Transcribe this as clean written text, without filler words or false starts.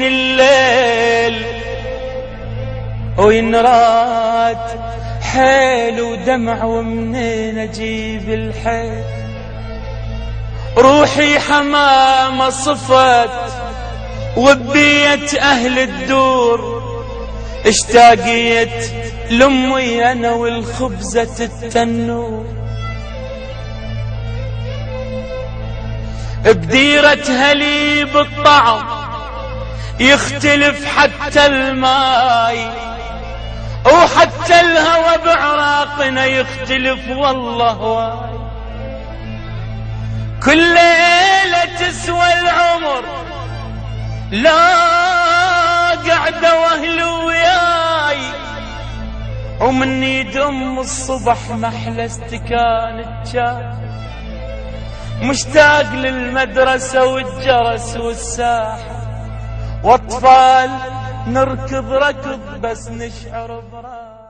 الليل وينراد حيل ودمع ومنين اجيب الحيل. روحي حمامة صفت وبيت اهل الدور، اشتاقيت لامي انا والخبزة التنور. بديرتها لي بالطعم يختلف حتى الماي، وحتى الهوى بعراقنا يختلف والله واي. كل ليلة تسوى العمر لا قعدة واهل وياي، ومني دم الصبح محلى استكان الجاي. مشتاق للمدرسة والجرس والساحة، واطفال نركض ركض بس نشعر براحة.